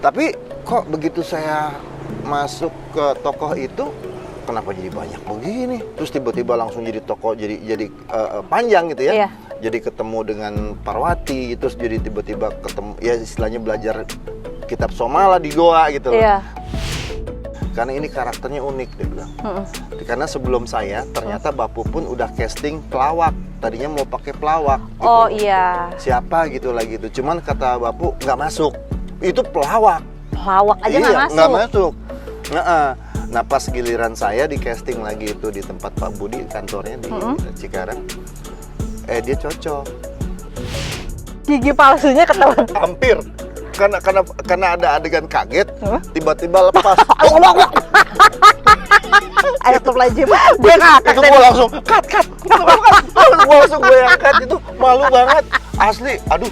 Tapi kok begitu saya masuk ke tokoh itu, kenapa jadi banyak begini? Terus tiba-tiba langsung jadi tokoh, jadi panjang gitu ya. Iya. Jadi ketemu dengan Parwati, terus jadi tiba-tiba ketemu, ya istilahnya belajar kitab Somala di Goa gitu loh. Iya. Karena ini karakternya unik, dia bilang. Karena sebelum saya, ternyata Bapu pun udah casting pelawak. Tadinya mau pakai pelawak. Gitu. Oh iya. Siapa gitu lagi itu. Cuman kata Bapu nggak masuk. Itu pelawak. Pelawak aja Iya, nggak nggak masuk. Nah pas giliran saya di casting lagi itu di tempat Pak Budi, kantornya di Cikarang. Dia cocok. Gigi palsunya ketahuan. Hampir. Karena ada adegan kaget, tiba-tiba lepas. Ayo tuh lagi, dia ngakak. Itu gue langsung cut. Gue langsung gue angkat, itu malu banget, asli. Aduh.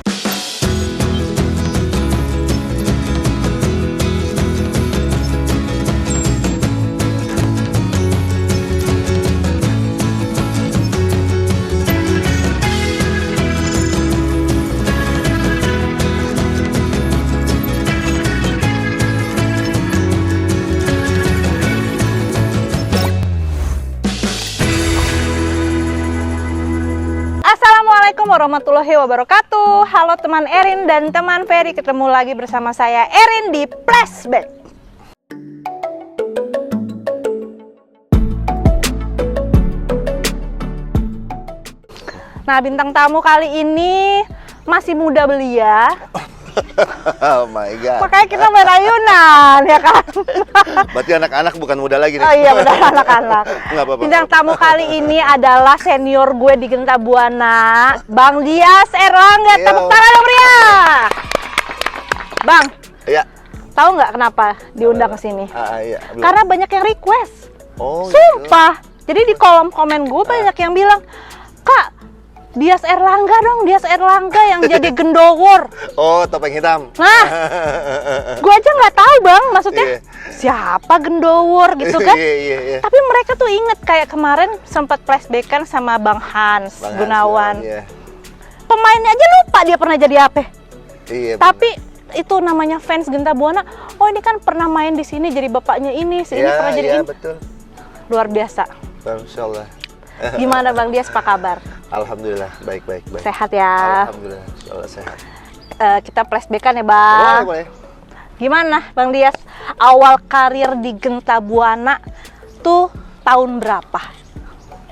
Assalamualaikum warahmatullahi wabarakatuh. Halo teman Erin dan teman Ferry, ketemu lagi bersama saya Erin di Flashback. Nah, bintang tamu kali ini masih muda belia. Oh my god. Makanya kita main ayunan, ya kan? Berarti anak-anak bukan muda lagi nih. Oh iya, benar, anak-anak. Nggak apa-apa. Bintang tamu kali ini adalah senior gue di Genta Buana, Bang Dias Erlangga. Yo. Tepuk tangan dong, Ria. Bang, Iya. tahu nggak kenapa diundang ke sini? Iya. Belum. Karena banyak yang request. Oh, Sumpah. Jadi di kolom komen gue banyak yang bilang, Kak, Dias Erlangga dong, Dias Erlangga yang jadi gendowor. Oh, topeng hitam. Nah, gue aja nggak tahu bang, maksudnya Iya. siapa gendowor gitu kan? Iya. Tapi mereka tuh inget kayak kemarin sempat flashback-an sama Bang Hans Bang Gunawan. Hans, iya. Pemainnya aja lupa dia pernah jadi apa. Iya. Tapi itu namanya fans Genta Buana. Oh ini kan pernah main di sini jadi bapaknya ini, ini pernah jadi ini. Betul. Luar biasa. Insya Allah. Gimana Bang Dias, apa kabar? Alhamdulillah, baik. Sehat ya? Alhamdulillah, insya Allah sehat. Kita flashback-an ya Bang. Boleh. Gimana Bang Dias, awal karir di Genta Buana tuh tahun berapa?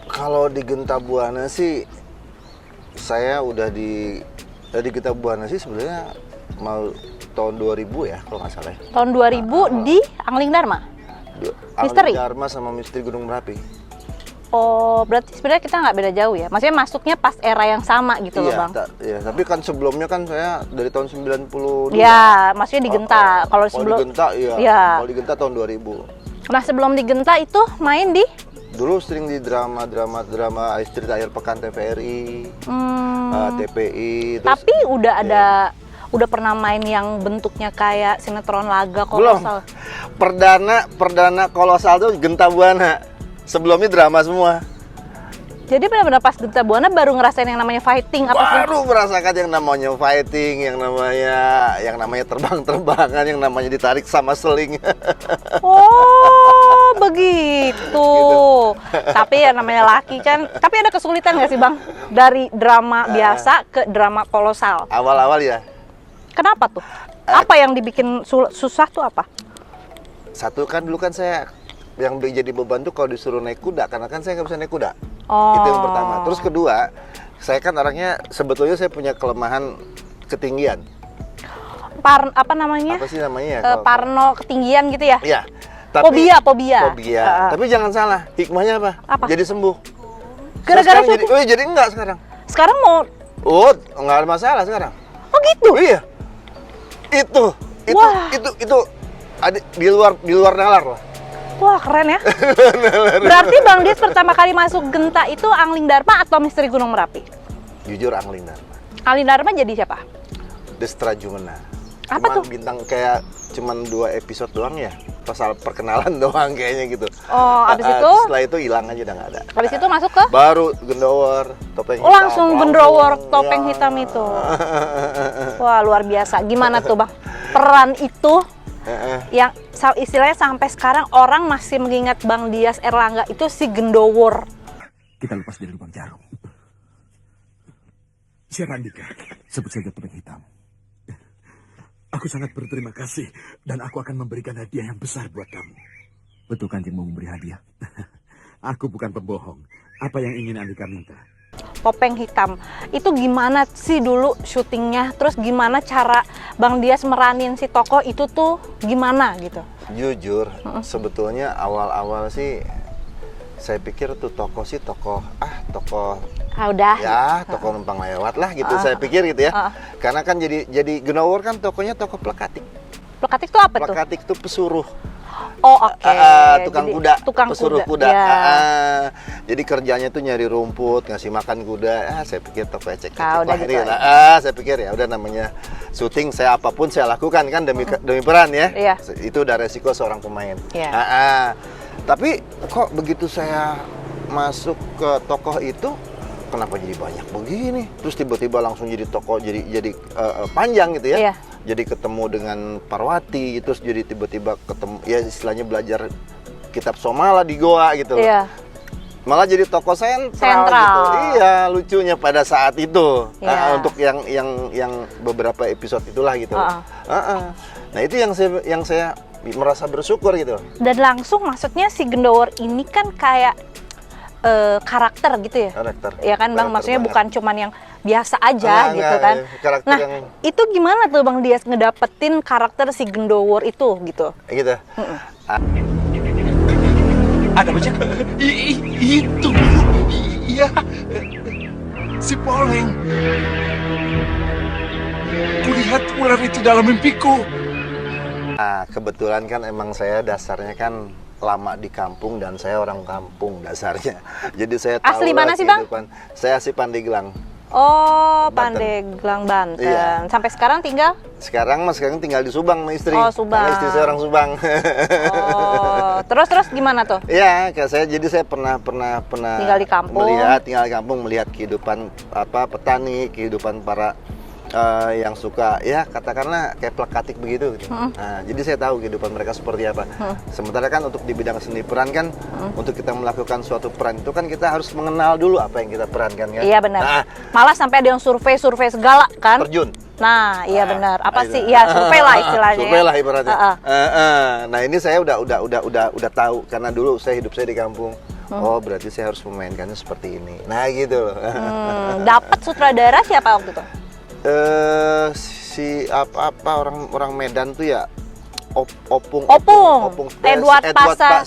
Kalau di Genta Buana sih, saya udah di Genta Buana sih sebenarnya mau tahun 2000 ya, kalau nggak salah ya. Tahun 2000 di Angling Dharma? Misteri? Angling Dharma sama Misteri Gunung Merapi. Oh, berarti sebenarnya kita nggak beda jauh ya? Maksudnya masuknya pas era yang sama gitu loh Bang? Iya, tapi kan sebelumnya kan saya dari tahun 92. Ya, maksudnya di Genta. Kalau sebelum di Genta, iya. Ya. Kalau di Genta tahun 2000. Nah, sebelum di Genta itu main di? Dulu sering di drama cerita akhir pekan TVRI, TPI. Terus, Tapi udah pernah main yang bentuknya kayak sinetron laga belum. kolosal? Perdana kolosal tuh Genta Buana. Sebelumnya drama semua. Jadi benar-benar pas Genta Buana baru ngerasain yang namanya fighting apa sih? Baru merasakan yang namanya fighting, yang namanya terbang-terbangan, yang namanya ditarik sama seling. Oh, begitu. Tapi ya namanya laki kan. Tapi ada kesulitan nggak sih Bang? Dari drama biasa ke drama kolosal. Awal-awal ya. Kenapa tuh? Apa yang dibikin susah tuh apa? Satu kan dulu kan saya yang jadi beban tuh kalau disuruh naik kuda, karena kan saya nggak bisa naik kuda. Oh. Itu yang pertama. Terus kedua, saya kan orangnya sebetulnya saya punya kelemahan ketinggian. Apa namanya? Apa sih namanya ya? Parno ketinggian gitu ya? Iya. Tapi, Fobia. Tapi jangan salah, hikmahnya apa? Jadi sembuh. Gara-gara jadi, jadi enggak sekarang. Sekarang mau? Oh, nggak ada masalah sekarang. Oh gitu? Iya. Itu ada di luar nalar lah. Wah keren ya. Berarti Bang Dias pertama kali masuk Genta itu Angling Dharma atau Misteri Gunung Merapi? Jujur Angling Dharma. Angling Dharma jadi siapa? Destra Jumena. Apa tuh? Bintang kayak cuman 2 episode doang ya. Pasal perkenalan doang kayaknya gitu. Oh, abis itu? Setelah itu hilang aja, udah nggak ada. Habis itu masuk ke? Baru gendowor, topeng hitam. Oh langsung gendowor, topeng hitam itu. Wah luar biasa. Gimana tuh Bang? peran itu yang istilahnya sampai sekarang orang masih mengingat Bang Dias Erlangga itu si Gendowor. Kita lepas dari lubang jarum. Si Randika, sebut saja Topeng Hitam. Aku sangat berterima kasih dan aku akan memberikan hadiah yang besar buat kamu. Betul Kanjeng mau memberi hadiah? Aku bukan pembohong. Apa yang ingin Andika minta? Topeng Hitam. Itu gimana sih dulu syutingnya? Terus gimana cara Bang Dias meranin si tokoh itu tuh gimana gitu? Jujur, sebetulnya awal-awal sih saya pikir tuh tokoh Udah. ya tokoh numpang lewat lah gitu saya pikir gitu ya. Karena kan jadi Gendowor kan tokohnya tokoh plekatik. Plekatik itu apa tuh? Plekatik tuh pesuruh. Oh oke. Tukang Jadi, kuda, tukang pesuruh kuda. Ya. Jadi kerjanya tuh nyari rumput, ngasih makan kuda. Saya pikir tokoh ecek-ecek udah lah gitu ini. aja. Saya pikir ya udah namanya syuting, saya apapun saya lakukan kan demi peran ya. Iya. Itu udah resiko seorang pemain. Iya. Tapi kok begitu saya masuk ke tokoh itu, kenapa jadi banyak begini? Terus tiba-tiba langsung jadi tokoh, jadi panjang gitu ya. Iya. Jadi ketemu dengan Parwati, terus jadi tiba-tiba ketemu, ya istilahnya belajar kitab Somala di Goa gitu loh. Iya. Malah jadi tokoh sentral gitu. Iya, lucunya pada saat itu. Iya. Untuk yang beberapa episode itulah gitu. Nah, itu yang saya merasa bersyukur gitu. Dan langsung maksudnya si Gendowor ini kan kayak karakter gitu ya. Karakter. Ya kan Bang, Karakter maksudnya banget. bukan cuman yang biasa aja gitu kan. Karakter Nah, yang itu gimana tuh Bang Dias ngedapetin karakter si Gendowor itu gitu? gitu. Ada bajak? Itu. Iya. Si Poleng. Kulihat ular itu dalam mimpiku. Nah, kebetulan kan emang saya dasarnya kan lama di kampung dan saya orang kampung dasarnya. Jadi saya tahu Asli mana lah sih, Bang? kehidupan. Saya asli Pandeglang. Oh, Banten. Pandeglang, Banten. Iya. Sampai sekarang tinggal? Sekarang tinggal di Subang sama istri. Oh, Subang. Karena istri saya orang Subang. Oh, terus gimana tuh? Iya, kayak saya pernah Tinggal di kampung. tinggal di kampung, melihat kehidupan petani, kehidupan para yang suka ya katakanlah kayak plekatik begitu gitu. Nah, jadi saya tahu kehidupan mereka seperti apa. Sementara kan untuk di bidang seni peran kan untuk kita melakukan suatu peran itu kan kita harus mengenal dulu apa yang kita perankan kan. Iya benar. Nah, Malah sampai ada yang survei segala kan? terjun. Nah, iya benar. Apa itu. sih? Ya survei lah istilahnya. Survei lah ibaratnya. Heeh. Nah, ini saya udah tahu karena dulu hidup saya di kampung. Oh, berarti saya harus memainkannya seperti ini. Nah, gitu loh. Dapat sutradara siapa waktu itu? Si orang Medan tuh ya Opung Edward Pasta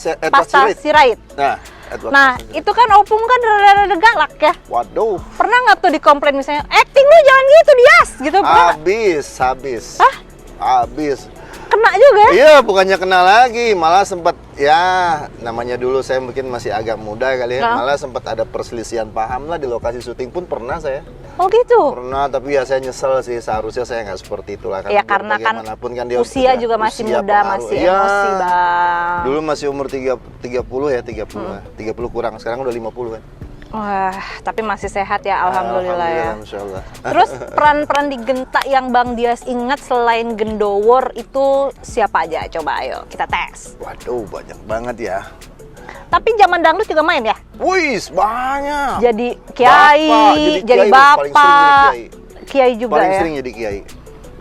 Sirait. Nah, Edward Nah, Pasta Sirait. itu kan Opung kan rada-rada galak ya. Waduh, Pernah nggak tuh dikomplain misalnya, acting lu jangan gitu Dias, gitu pernah nggak? habis. Hah? Habis. Kena juga ya? Iya, bukannya kenal lagi, malah sempat ya namanya dulu saya mungkin masih agak muda kali ya, Nah. malah sempat ada perselisihan paham lah di lokasi syuting pun pernah saya. Oh gitu. Pernah, tapi ya saya nyesel sih, seharusnya saya nggak seperti itulah Ya karena kan bagaimanapun kan dia usia juga masih usia muda, pengaruh. masih Iya. emosi Bang. Dulu masih umur 30 ya, 30 kurang, sekarang udah 50 kan. Wah, tapi masih sehat ya, alhamdulillah ya. Insya Allah. Terus peran-peran di Genta yang Bang Dias ingat selain Gendowor itu siapa aja? Coba ayo kita tes. Waduh, banyak banget ya. Tapi zaman dangdut juga main ya? Wih, banyak. Jadi kiai, jadi paling sering jadi bapak, kiai. kiai juga Paling ya. sering jadi kiai.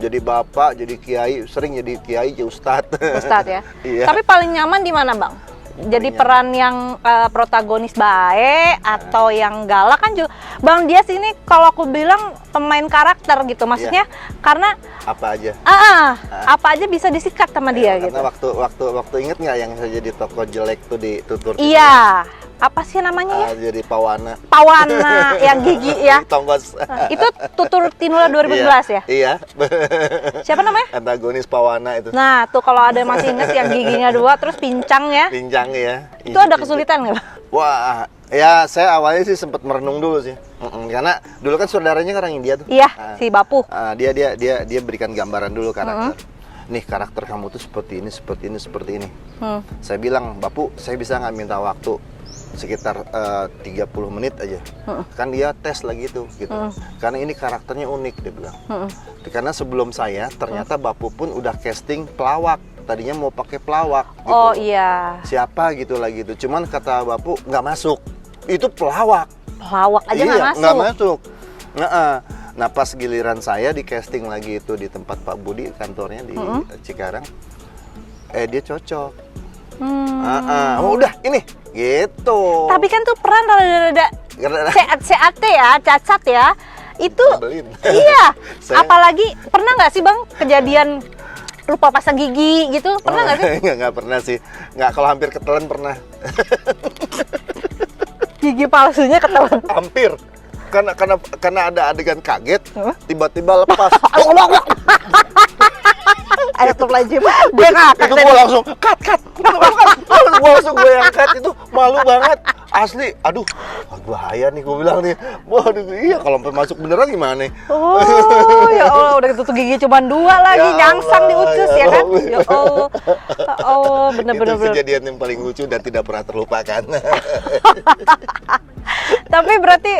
Jadi bapak, jadi kiai, sering jadi kiai, jadi ustadz. Ustadz ya. Iya. Tapi paling nyaman di mana Bang? Jadi Paling peran yang protagonis baik atau yang galak kan juga. Bang Dias ini kalau aku bilang pemain karakter gitu. Maksudnya karena Apa aja? apa aja bisa disikat sama dia gitu. Karena waktu inget nggak yang saya jadi tokoh jelek tuh di tutur? Iya. Apa sih namanya ya? Jadi Pawana. Pawana yang gigi ya. Tonggos. Itu Tutur Tinula 2011 ya? Iya. Siapa namanya? Antagonis Pawana itu. Nah, tuh kalau ada masih inget yang giginya 2 terus pincang ya. Pinjang ya. Itu ada kesulitan nggak, Bang? Wah, ya saya awalnya sih sempat merenung dulu sih. Karena dulu kan saudaranya kan orang India tuh. Iya, si Bapu. Dia berikan gambaran dulu karakter. Nih karakter kamu tuh seperti ini. Saya bilang, Bapu, saya bisa nggak minta waktu sekitar 30 menit aja. Kan dia tes lagi tuh gitu. Karena ini karakternya unik dia bilang. Karena sebelum saya ternyata Bapu pun udah casting pelawak. Tadinya mau pakai pelawak gitu. Oh iya. Siapa gitu lagi tuh. Cuman kata Bapu nggak masuk. Itu pelawak. Pelawak aja Iya, nggak nggak masuk. Nah pas giliran saya di casting lagi itu di tempat Pak Budi kantornya di Cikarang, dia cocok. Oh udah ini gitu. Tapi kan tuh peran rada-rada CAT ya, cacat ya. Itu Nyebelin. iya. Saya- Apalagi pernah nggak sih Bang kejadian lupa pasang gigi gitu? Pernah nggak sih? Nggak pernah sih. Nggak, kalau hampir ketelan pernah. Gigi palsunya ketelan. Hampir. Karena ada adegan kaget, tiba-tiba lepas. Ayo tuh lagi. Dia ngakak Itu tadi. gue langsung cut. Gue langsung yang cut itu malu banget. Asli, aduh, bahaya nih gue bilang nih. Waduh, iya kalau sampai masuk beneran gimana nih? Oh ya Allah, udah tutup gigi cuma 2 lagi, Ya nyangsang di Allah, ucus ya ya kan? Allah. Ya Allah. Oh, bener-bener. Itu kejadian yang paling lucu dan tidak pernah terlupakan. Tapi berarti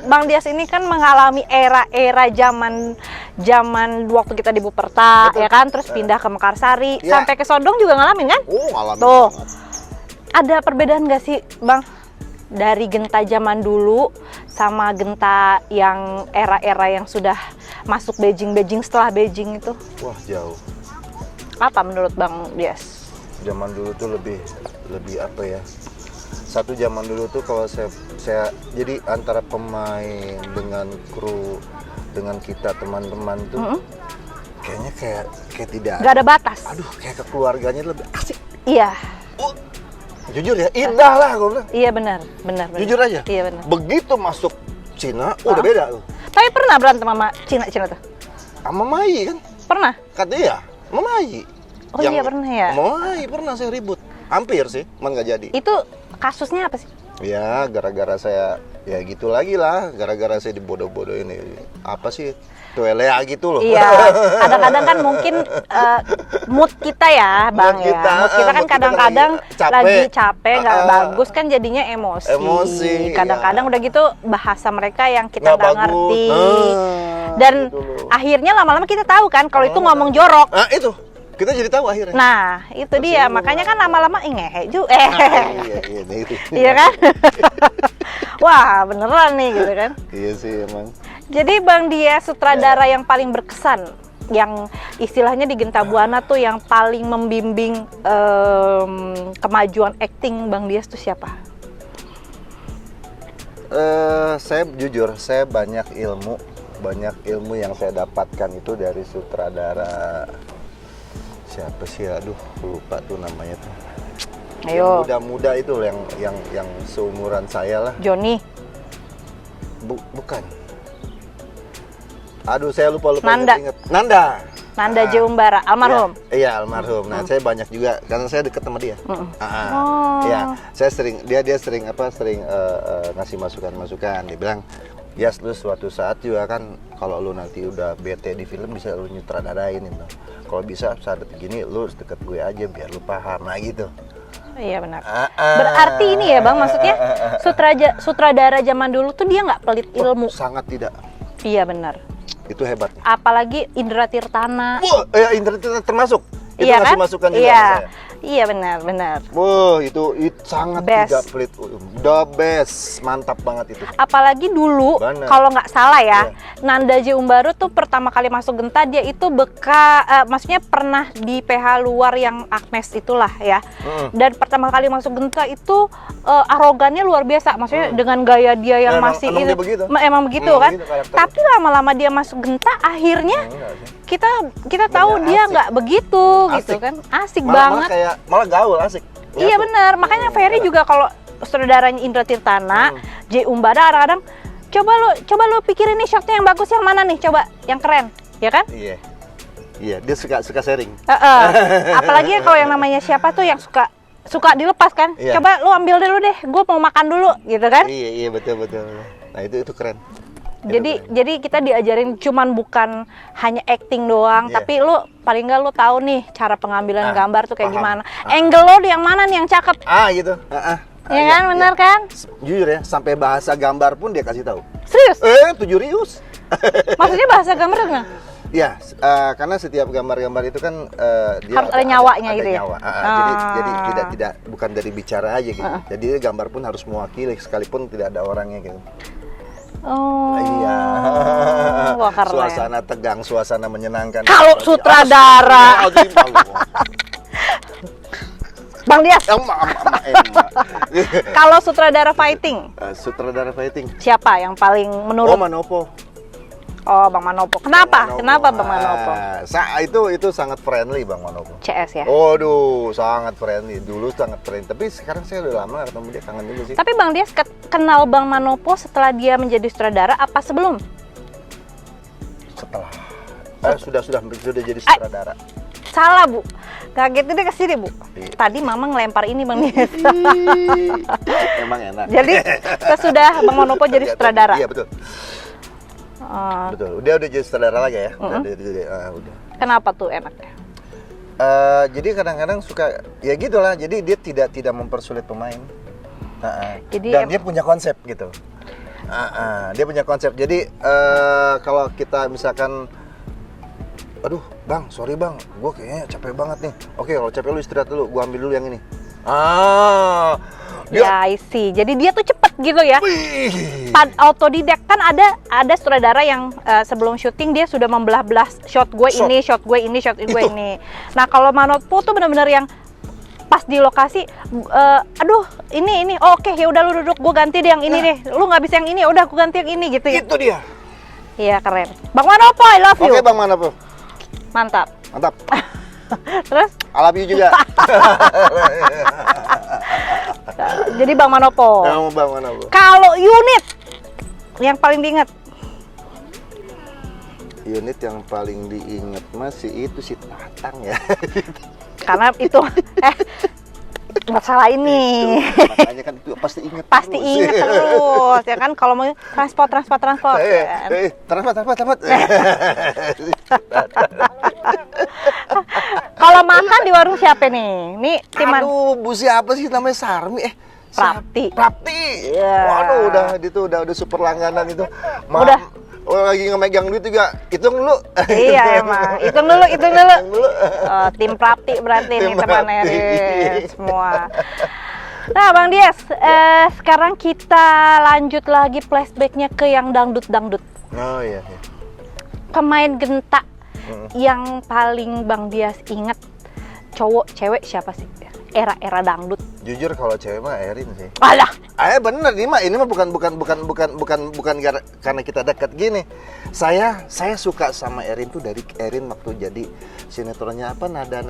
Bang Dias ini kan mengalami era-era zaman waktu kita di Buperta, ya kan? Terus pindah ke Mekarsari, Ya. sampai ke Sodong juga ngalamin kan? Oh, ngalamin Tuh. banget. Ada perbedaan nggak sih, Bang? Dari Genta zaman dulu sama Genta yang era-era yang sudah masuk Beijing setelah Beijing itu? Wah, jauh. Apa menurut Bang Dias? Zaman dulu tuh lebih apa ya? Satu zaman dulu tuh kalau saya jadi antara pemain dengan kru dengan kita teman-teman tuh kayaknya kayak tidak Nggak ada batas. aduh kayak kekeluarganya lebih asik. Iya, Oh, jujur ya, indah lah gue bilang. iya benar. Jujur aja. Iya benar. Begitu masuk Cina, udah beda tuh. Tapi pernah berantem sama Cina tuh? Sama Mai kan? Pernah? Katanya ya, sama Mai. Oh iya, pernah ya? Sama Mai pernah saya ribut. Hampir sih, cuman nggak jadi. Itu kasusnya apa sih? Ya, gara-gara saya ya gitu lagi lah, gara-gara saya dibodoh-bodohin ini. Apa sih? Tuelea gitu loh. Iya, kadang-kadang kan mungkin mood kita ya, Bang Mood ya. kita, Mood kita kan mood kita kadang-kadang capek. lagi capek, nggak Ah, bagus kan jadinya emosi. Emosi, Kadang-kadang iya. udah gitu bahasa mereka yang kita Nggak nggak bagus. ngerti. Nah, Dan gitu loh. akhirnya lama-lama kita tahu kan kalau itu ngomong jorok. Itu. Kita jadi tahu akhirnya. Nah, itu dia. Makanya kan lama-lama ngehe juga. Iya, itu. Iya kan? Wah, beneran nih gitu kan. Iya sih emang. Jadi Bang Dias sutradara yang paling berkesan, yang istilahnya di Genta Buana tuh yang paling membimbing kemajuan akting Bang Dias tuh siapa? Saya jujur, saya banyak ilmu yang saya dapatkan itu dari sutradara siapa sih? Aduh, lupa tuh namanya tuh. Yang Ayo, muda-muda itu yang seumuran saya lah. Joni, Bukan. Aduh, saya lupa Nanda. inget. Nanda. Nanda J. Umbara, almarhum. Iya, almarhum. Nah, saya banyak juga karena saya deket sama dia. Oh. Iya, saya sering sering ngasih masukan-masukan. Dia bilang, "Yas, lu suatu saat juga kan kalau lu nanti udah bete di film bisa lu nyutradarain gitu. Kalau bisa saat gini lu deket gue aja biar lu paham." Nah, gitu. Iya benar. Berarti ini ya Bang, maksudnya sutradara zaman dulu tuh dia nggak pelit ilmu. Sangat tidak. Iya benar. Itu hebatnya. Apalagi Indra Tirtana. Wah, internet termasuk. Itu Iya ngasih kan? masukan juga Iya. sama saya. Iya benar. Wah, itu sangat Best. tidak pelit. The best. Mantap banget itu. Apalagi dulu Benar. kalau nggak salah ya, Iya. Nanda J. Umbaru tuh pertama kali masuk Genta dia itu maksudnya pernah di PH luar yang Agnes itulah ya. Dan pertama kali masuk Genta itu arogannya luar biasa, maksudnya dengan gaya dia yang Emang- masih emang dia begitu. emang begitu Emang kan. begitu karakternya. Tapi lama-lama dia masuk Genta akhirnya Enggak sih. kita tahu Benar, dia asik. nggak begitu gitu Asik. kan. Asik Malah banget. malah gaul asik. Iya Nyatu. benar, makanya Ferry juga kalau saudaranya Indra Tirtana, J. Umbara kadang-kadang coba lu pikirin nih shotnya yang bagus yang mana nih, coba yang keren, ya kan? Iya. Iya, dia suka sharing. Apalagi kalau yang namanya siapa tuh yang suka dilepas kan? Iya. Coba lu ambil dulu deh, gue mau makan dulu, gitu kan? Iya, betul. Nah, itu keren. Jadi kita diajarin cuman bukan hanya acting doang, Iya. tapi lu paling nggak lu tahu nih cara pengambilan gambar tuh kayak paham. gimana. Angle lo yang mana nih yang cakep? Gitu. Ya kan, benar kan? Jujur ya, sampai bahasa gambar pun dia kasih tahu. Serius? Tujurius. Maksudnya bahasa gambar gimana? Ya, karena setiap gambar-gambar itu kan dia Harus ada nyawanya ada gitu ya? nyawa. Jadi tidak bukan dari bicara aja gitu. Jadi gambar pun harus mewakili sekalipun tidak ada orangnya gitu. Oh. Iya. Wah, keren. Suasana tegang, suasana menyenangkan. Kalau sutradara. Bang Dias, kalau sutradara fighting, Sutradara fighting. siapa yang paling menurut? Manopo. Oh, Bang Manopo. Kenapa? Kenapa Bang Manopo? Itu sangat friendly Bang Manopo. CS ya. Waduh, sangat friendly. Dulu sangat friendly. Tapi sekarang saya udah lama gak ketemu dia, kangen juga sih. Tapi Bang Dias kenal Bang Manopo setelah dia menjadi sutradara apa sebelum? Setelah sudah jadi sutradara. Salah Bu, kaget dia kesini Bu. Iya. Tadi Mama ngelempar ini Bang Dias. Emang enak. Jadi sesudah Bang Manopo jadi sutradara. Iya betul. Betul. Dia udah jadi sutradara lagi ya. Udah. Kenapa tuh enaknya? Jadi kadang-kadang suka ya gitulah. Jadi dia tidak mempersulit pemain. Dan dia punya konsep gitu. Dia punya konsep. Jadi kalau kita misalkan, aduh Bang, sorry Bang, gue kayaknya capek banget nih. Oke, kalau capek lu istirahat dulu, gue ambil dulu yang ini. Ya, I see. Jadi dia tuh cepet gitu ya. Autodidak kan ada sutradara yang sebelum syuting dia sudah membelah-belah shot gue ini, shot gue ini, shot gue ini. Nah kalau Manopo tuh benar-benar yang pas di lokasi, aduh ini, oh, oke ya udah lu duduk, gue ganti deh yang ini deh. Lu nggak bisa yang ini, udah gue ganti yang ini gitu ya. Itu dia. Iya keren. Bang Manopo, I love you. Oke Bang Manopo. Mantap. Terus? I love you juga. Jadi Bang Manopo. Bang Manopo. Kalau unit yang paling diingat? Unit yang paling diingat masih itu si Tatang ya. Karena itu masalah ini. Makanya kan itu pasti ingat. Pasti ingat terus ya kan kalau mau transport. Transport. Kalau makan di warung siapa nih? Nih timan. Aduh, Bu siapa sih namanya Sarmi? Prapti. Yeah. Waduh, udah super langganan itu. Udah. Lagi ngemegang duit juga, hitung dulu. Iya emang, hitung dulu. Tim Prapti berarti nih teman Erin semua. Nah Bang Dias, sekarang kita lanjut lagi flashbacknya ke yang dangdut. Oh iya. Pemain Genta yang paling Bang Dias ingat, cowok, cewek siapa sih? Era dangdut. Jujur kalau cewek mah Erin sih. Alah. Bener ini mah bukan karena kita dekat gini. Saya suka sama Erin tuh dari Erin waktu jadi sinetronnya apa nada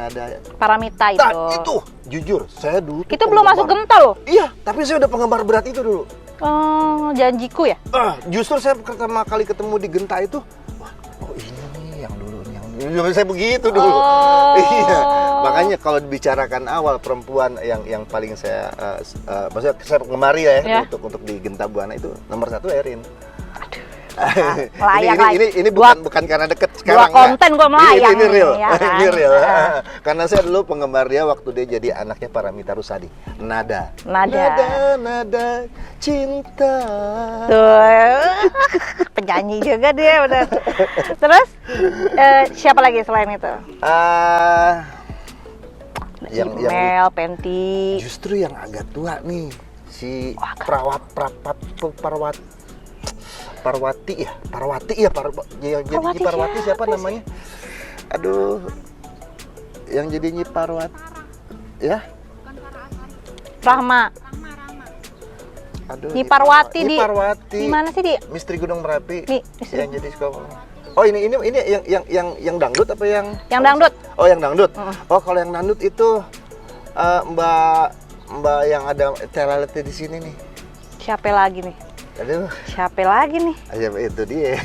Paramita itu. Itu jujur saya dulu itu belum masuk Genta loh. Iya, tapi saya udah penggemar berat itu dulu. Oh, Janjiku ya? Justru saya pertama kali ketemu di Genta itu, ini nih yang dulu saya begitu dulu. Iya. Makanya kalau dibicarakan awal perempuan yang paling saya maksudnya saya penggemari ya. Untuk di Genta Buana itu nomor 1 Erin. Ini bukan karena deket sekarang. Konten gua melayang. Ini real. Ya kan? Ini real. Karena saya dulu penggemar dia waktu dia jadi anaknya Paramita Rusady. Nada cinta. Tuh. Penyanyi juga dia udah. Terus siapa lagi selain itu? Yang Penti. Justru yang agak tua nih si Parwati siapa namanya? Aduh, yang jadi Nyi Parwati ya? Rahma. Aduh, Nyi Parwati di mana sih di? Misteri Gunung Merapi. Yang jadi sekolah. Oh ini yang dangdut apa yang? Yang dangdut. Oh yang dangdut. Oh kalau yang dangdut itu Mbak yang ada telalete di sini nih. Siapa lagi nih? Aduh. Siapa lagi nih? Itu dia.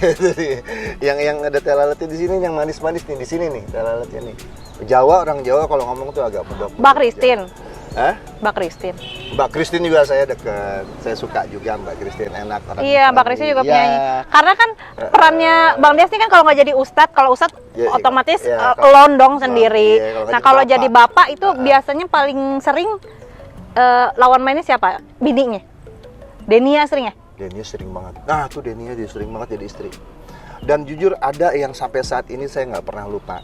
Yang ada telalete di sini, yang manis-manis nih di sini nih telalete nih. Orang Jawa kalau ngomong tuh agak medok. Mbak Christine. Mbak Christine juga saya dekat. Saya suka juga Mbak Christine, enak orang. Iya, Mbak Christine juga penyanyi. Karena kan perannya Bang Dias ini kan kalau nggak jadi ustadz, kalau ustadz otomatis londong sendiri. Nah, kalau jadi bapak itu biasanya paling sering lawan mainnya siapa? Bininya? Denia sering ya? Denia sering banget. Nah tuh Denia dia sering banget jadi istri. Dan jujur ada yang sampai saat ini saya nggak pernah lupa.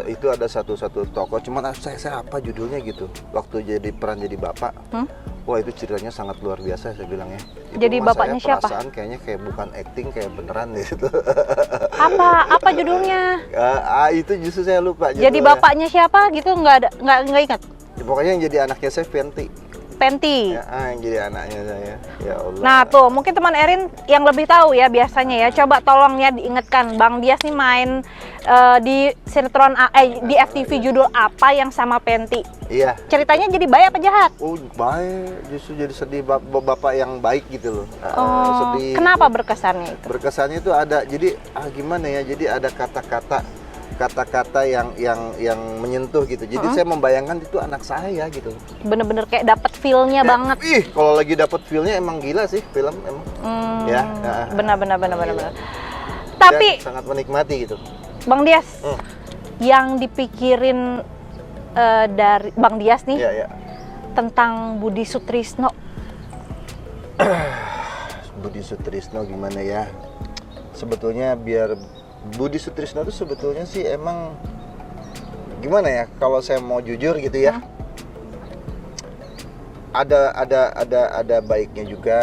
Itu ada satu tokoh, cuman saya apa judulnya gitu. Waktu jadi bapak, wah itu ceritanya sangat luar biasa saya bilang ya. Jadi bapaknya siapa? Perasaan kayaknya kayak bukan acting, kayak beneran gitu. Apa judulnya? Itu justru saya lupa. Jadi bapaknya siapa gitu nggak ingat. Pokoknya yang jadi anaknya saya Penti. Ya, yang jadi anaknya saya. Ya Allah. Nah tuh mungkin teman Erin yang lebih tahu ya biasanya ya. Coba tolong ya diingatkan, Bang Dias nih main di sinetron di FTV judul apa yang sama Penti. Iya. Ceritanya jadi baik apa jahat? Oh baik, justru jadi sedih bapak yang baik gitu loh. Sedih. Kenapa berkesannya itu? Berkesannya itu ada, jadi gimana ya? Jadi ada kata-kata yang menyentuh gitu. Jadi saya membayangkan itu anak saya gitu. Bener-bener kayak dapet feel-nya banget. Kalau lagi dapet feel-nya emang gila sih film emang. Ya. Benar. Tapi dan sangat menikmati gitu. Bang Dias, yang dipikirin dari Bang Dias nih tentang Budi Sutrisno. Budi Sutrisno gimana ya? Sebetulnya biar Budi Sutrisno itu sebetulnya sih emang gimana ya? Kalau saya mau jujur gitu ya, ada baiknya juga,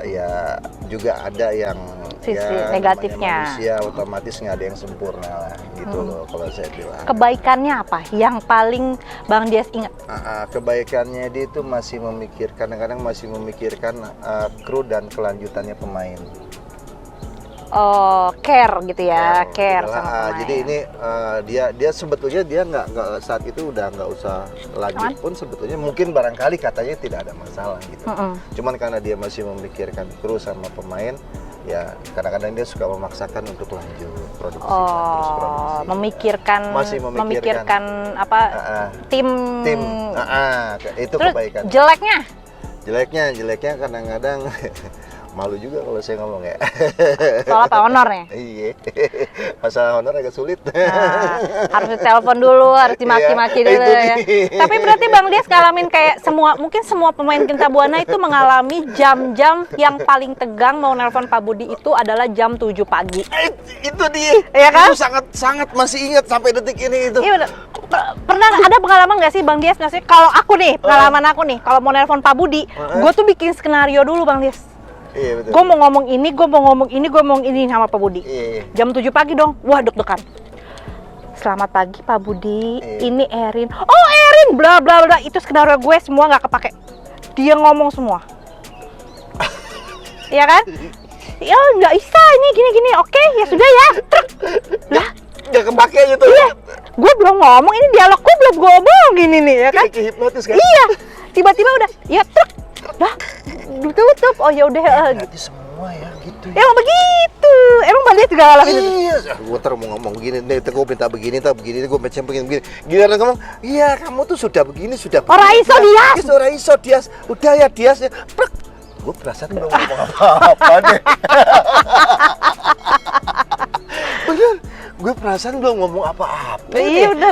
ya juga ada yang sisi ya, negatifnya. Manusia otomatis nggak ada yang sempurna lah, gitu loh kalau saya bilang. Kebaikannya apa? Yang paling Bang Dias ingat? Kebaikannya dia itu masih memikirkan, kadang-kadang masih memikirkan kru dan kelanjutannya pemain. Oh, care gitu ya, care gitu sama pemain. Jadi ini dia sebetulnya dia nggak saat itu udah nggak usah lanjut pun sebetulnya mungkin barangkali katanya tidak ada masalah gitu. Cuman karena dia masih memikirkan kru sama pemain, ya kadang-kadang dia suka memaksakan untuk lanjut produksi. Terus produksi. Masih memikirkan apa tim. Itu terus kebaikan. Jeleknya kadang-kadang malu juga kalau saya ngomong ya. Soal apa honornya? Iya. Masalah honor agak sulit. Harus ditelepon dulu, harus dimaki-maki dulu ya. Tapi berarti Bang Dias ngalamin kayak mungkin semua pemain Genta Buana itu mengalami jam-jam yang paling tegang mau nelpon Pak Budi itu adalah jam 7 pagi. Itu dia. Iya kan? Itu sangat masih ingat sampai detik ini itu. Iya, pernah ada pengalaman nggak sih Bang Dias? Maksudnya kalau aku nih, pengalaman aku nih, kalau mau nelpon Pak Budi, gue tuh bikin skenario dulu Bang Dias. Iya betul. Gue mau ngomong ini sama Pak Budi. Jam 7 pagi dong. Wah, deg-degan. Selamat pagi Pak Budi. Ini Erin. Oh, Erin, bla bla bla. Itu skenario gue semua nggak kepake. Dia ngomong semua. Iya kan? Ya nggak bisa ini gini. Oke, ya sudah ya. Lah, nggak kepake gitu. Iya. Gue belum ngomong, ini dialog gue belum gue omongin ini ya kan? Kayak hipnotis kan? Iya. Tiba-tiba udah, ya lah, tutup. Oh ya udah. Berarti semua ya gitu. Emang begitu. Emang Bang Dias juga ngalamin itu. Iya. Gue ntar mau ngomong begini, nih gue minta begini, gue macam begini. Giliran ngomong, iya kamu tuh sudah begini. Orang iso Dias. Orang iso Dias. Udah ya Dias ya. Gue perasaan belum ngomong apa-apa deh. Bener. Gue perasaan belum ngomong apa-apa. Iya udah.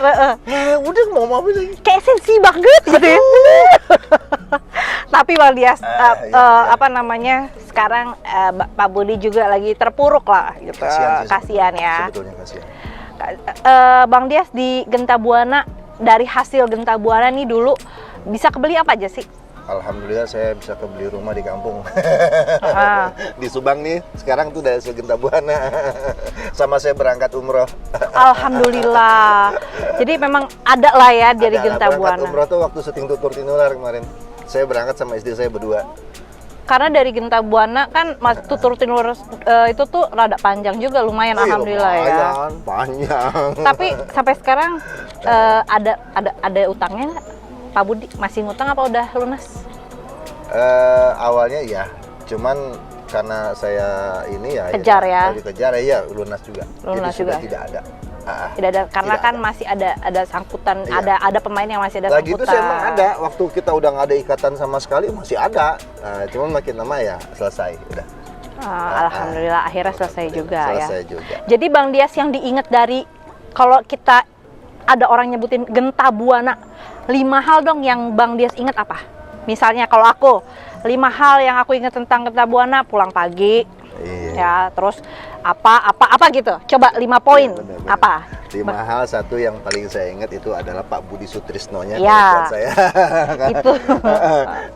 Udah mau ngomong apa lagi? Kayak sensi banget gitu ya. Tapi Bang Dias, apa namanya, sekarang Pak Budi juga lagi terpuruk lah gitu. Kasihan ya. Sebetulnya kasihan. Bang Dias di Genta Buana, dari hasil Genta Buana nih dulu bisa kebeli apa aja sih? Alhamdulillah saya bisa kebeli rumah di kampung. Di Subang nih, sekarang tuh dari Genta Buana. Sama saya berangkat umroh. Alhamdulillah. Jadi memang ada lah ya dari Genta Buana. Berangkat umroh tuh waktu syuting Tutur Tinular kemarin. Saya berangkat sama istri saya berdua. Karena dari Genta Buana kan Tutur Tinular itu tuh rada panjang juga, lumayan alhamdulillah ya. Lumayan panjang. Tapi sampai sekarang ada utangnya nggak? Pak Budi masih ngutang apa udah lunas? Awalnya ya, cuman karena saya ini ya kejar ya. Dikejar ya lunas juga. Lunas jadi juga. Sudah tidak ada. Tidak ada karena tidak kan ada. Masih ada sangkutan, ada pemain yang masih ada lagi sangkutan. Lagi itu saya emang ada, waktu kita udah nggak ada ikatan sama sekali masih ada. Cuman makin lama ya selesai udah. Alhamdulillah akhirnya selesai juga ya. Selesai juga. Jadi Bang Dias yang diingat dari kalau kita ada orang nyebutin Genta Buana, 5 hal dong yang Bang Dias inget apa? Misalnya kalau aku, 5 hal yang aku ingat tentang Genta Buana, pulang pagi, ya, terus apa gitu. Coba 5 poin, bener. apa? 5 hal, satu yang paling saya ingat itu adalah Pak Budi Sutrisno-nya Ya. buat saya. Itu.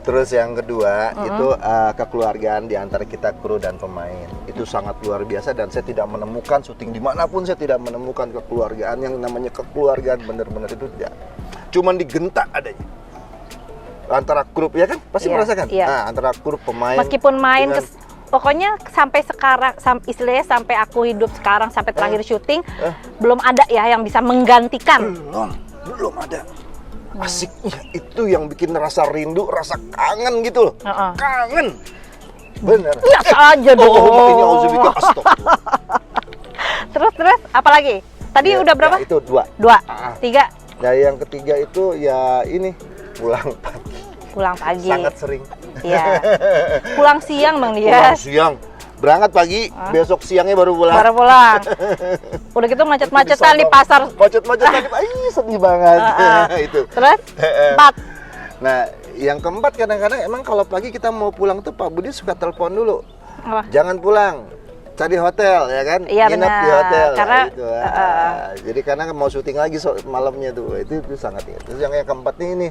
Terus yang kedua itu kekeluargaan di antara kita kru dan pemain. Itu sangat luar biasa dan saya tidak menemukan syuting dimanapun saya tidak menemukan kekeluargaan yang namanya kekeluargaan benar-benar itu tidak. Cuman di Genta adanya. Antara grup ya kan pasti Iya, merasakan. iya. Nah, antara grup pemain. Meskipun main dengan- pokoknya sampai sekarang, istilahnya sampai aku hidup sekarang, sampai terakhir syuting, belum ada ya yang bisa menggantikan. belum ada. Asiknya itu yang bikin rasa rindu, rasa kangen gitu loh. Kangen. Bener. Biasa aja dong. Ini auzubillah, astagfirullah. Terus, apalagi? Tadi Ya, udah berapa? ya, itu 2. 2, 3. Nah, yang ketiga itu ya ini pulang pagi. Pulang pagi. Sangat sering. Iya. Pulang siang Bang Pulang Dias. siang. Berangkat pagi, besok siangnya baru pulang. Baru pulang. Udah gitu macet-macetan di pasar. Macet-macetan, sedih banget. Itu. Terus 4. Nah, yang keempat kadang-kadang emang kalau pagi kita mau pulang tuh Pak Budi suka telepon dulu. Apa? Jangan pulang, cari hotel ya kan, Iya, nginep di benar. hotel. Karena, gitu. Jadi karena mau syuting lagi malamnya tuh, itu sangat ya. Terus yang keempat ini,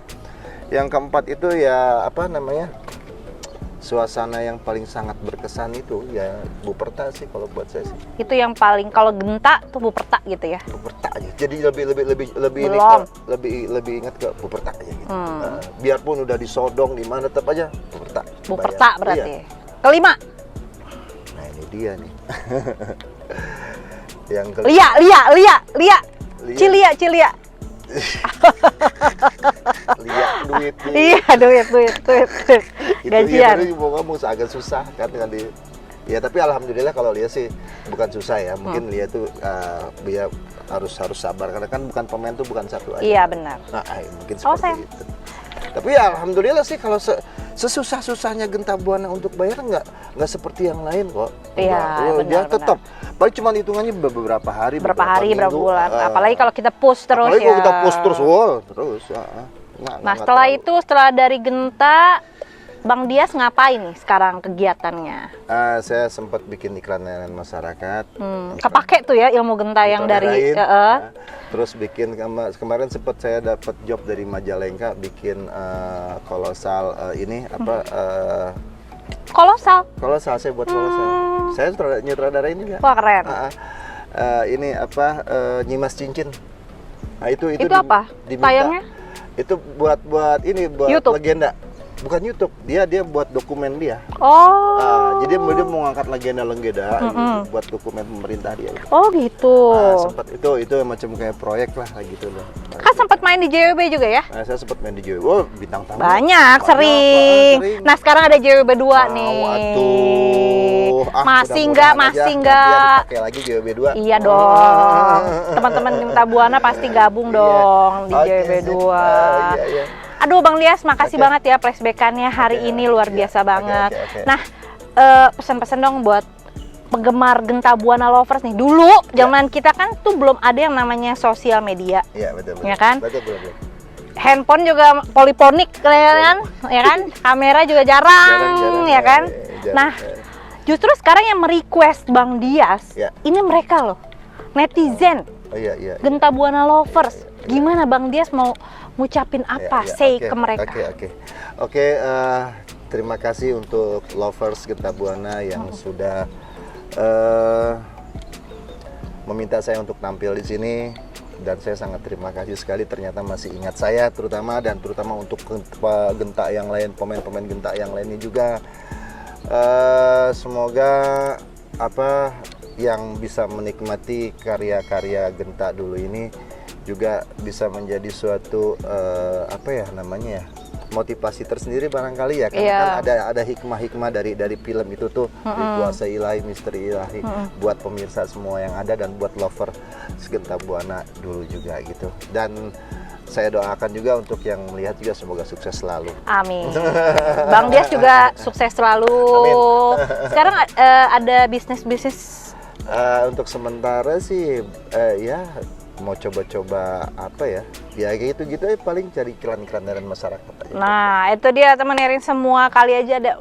yang keempat itu ya apa namanya, suasana yang paling sangat berkesan itu ya Buperta sih kalau buat saya sih. Itu yang paling, kalau Genta tuh Buperta gitu ya. Buperta aja. Jadi lebih ini Belum. lebih ingat ke Buperta aja gitu. Biarpun udah disodong di mana tetap aja Buperta. Buperta Bayar. berarti. Iya. Kelima. Nah, ini dia nih. Yang Lia. Lia. Cilia. Lihat duit nih. Iya, duit. Itu Gajian. iya mau ngomong agak susah kan dengan di. Ya tapi alhamdulillah kalau Lia sih bukan susah ya. Mungkin Lia tuh dia harus sabar karena kan bukan pemain tuh bukan satu aja. Iya, benar. Nah, mungkin Oh, seperti itu. Tapi ya alhamdulillah sih kalau sesusah-susahnya Genta Buana untuk bayar nggak seperti yang lain kok. Iya, Dia benar. tetap paling cuma hitungannya beberapa hari, Berapa hari, berapa minggu, bulan. Apalagi kalau kita push terus apalagi ya. kalau kita post terus, terus. Nah, setelah dari Genta, Bang Dias ngapain nih sekarang kegiatannya? Saya sempat bikin iklan layanan masyarakat. Kepake tuh ya ilmu Genta yang dari terus bikin kemarin sempat saya dapat job dari Majalengka bikin kolosal ini apa kolosal. kolosal saya buat kolosal. Saya nyutradara ini ya. Wah, keren. Ini apa Nyimas Cincin. Nah, itu apa? diminta. Tayangnya? Itu buat ini buat YouTube? legenda. Bukan YouTube, dia buat dokumen dia. Oh. Jadi dia mau ngangkat legenda buat dokumen pemerintah dia. Oh gitu. Sempat itu macam kayak proyek lah kayak gitu loh. Kan sempat main di JWB juga ya? Nah, saya sempat main di JW. Oh, bintang tamu. Banyak, sering. Nah, sekarang ada JWB 2 nih. Atuh. Masih nggak? Pakai lagi JWB 2. Iya dong. Teman-teman Genta Buana pasti gabung dong di JWB 2. Iya. Aduh Bang Dias, makasih banget ya flashback-annya hari ini luar biasa banget. Oke. Nah, pesan-pesan dong buat penggemar Genta Buana lovers nih. Dulu zaman kita kan tuh belum ada yang namanya sosial media. Iya, betul. Ya kan? Betul. Handphone juga poliponik ya kan? Kamera juga jarang, ya kan? Jarang. Nah, justru sekarang yang merequest Bang Dias, Ya. ini mereka loh, netizen, Oh, iya. Genta Buana lovers. Gimana Bang Dias mau ngucapin apa, say ke mereka? Oke, terima kasih untuk lovers Genta Buana yang sudah meminta saya untuk tampil di sini, dan saya sangat terima kasih sekali ternyata masih ingat saya terutama untuk Genta yang lain, pemain-pemain Genta yang lainnya juga. Semoga apa yang bisa menikmati karya-karya Genta dulu ini juga bisa menjadi suatu motivasi tersendiri barangkali ya, karena kan ada hikmah-hikmah dari film itu tuh, kuasa ilahi, misteri ilahi buat pemirsa semua yang ada dan buat lover Genta Buana dulu juga gitu. Dan saya doakan juga untuk yang melihat juga semoga sukses selalu. Amin. Bang Dias juga sukses selalu. Amin. Sekarang ada bisnis. Untuk sementara sih ya mau coba-coba apa ya kayak gitu paling cari iklan-iklan dari masyarakat aja. Nah, itu dia teman Erin, semua kali aja ada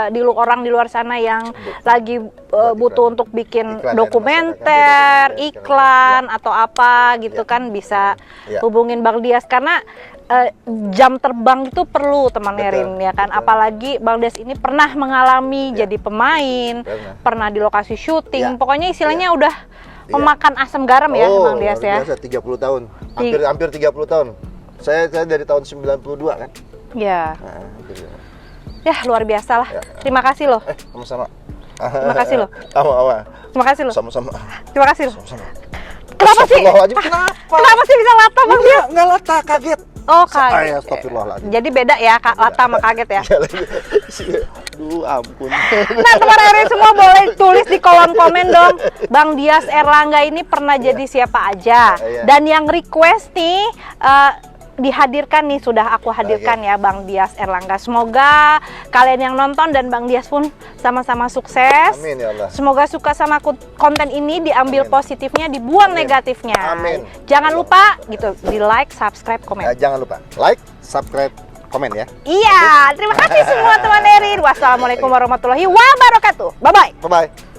orang di luar sana yang lagi butuh untuk bikin Iklan dari dokumenter, masyarakat, iklan atau apa gitu Ya. kan bisa Ya. hubungin Bang Dias karena jam terbang itu perlu teman Betul, Erin ya kan, betul. apalagi Bang Dias ini pernah mengalami Ya. jadi pemain, pernah di lokasi syuting, Ya. pokoknya istilahnya Ya. udah Ya. memakan asam garam ya Bang Dias luar ya. biasa, 30 tahun. Hampir 30 tahun. Saya dari tahun 92 kan. Ya. Nah, gitu. Ya luar biasa lah. Ya. Terima kasih loh. Sama-sama. Terima kasih loh. Sama-sama. Terima kasih loh. Sama-sama. Terima kasih loh. Sama-sama. Kenapa sih? Astagfirullahaladzim, kenapa? Kenapa sih bisa lata Bang Dias? Enggak lata, kaget. Oh kaget. Astagfirullahaladzim. Jadi beda ya Kak, lata sama kaget ya. Aduh, ampun. Nah teman Erin semua boleh tulis di kolom komen dong, Bang Dias Erlangga ini pernah jadi siapa aja. Iya. Dan yang request nih dihadirkan nih, sudah aku hadirkan ya Bang Dias Erlangga. Semoga kalian yang nonton dan Bang Dias pun sama-sama sukses. Amin ya Allah. Semoga suka sama konten ini, diambil Amin. positifnya, dibuang Amin. negatifnya. Amin. Jangan lupa gitu, di like, subscribe, komen. Jangan lupa like, subscribe, komen ya. Iya, terima kasih semua teman Erin. Wassalamualaikum warahmatullahi wabarakatuh. Bye bye. Bye bye.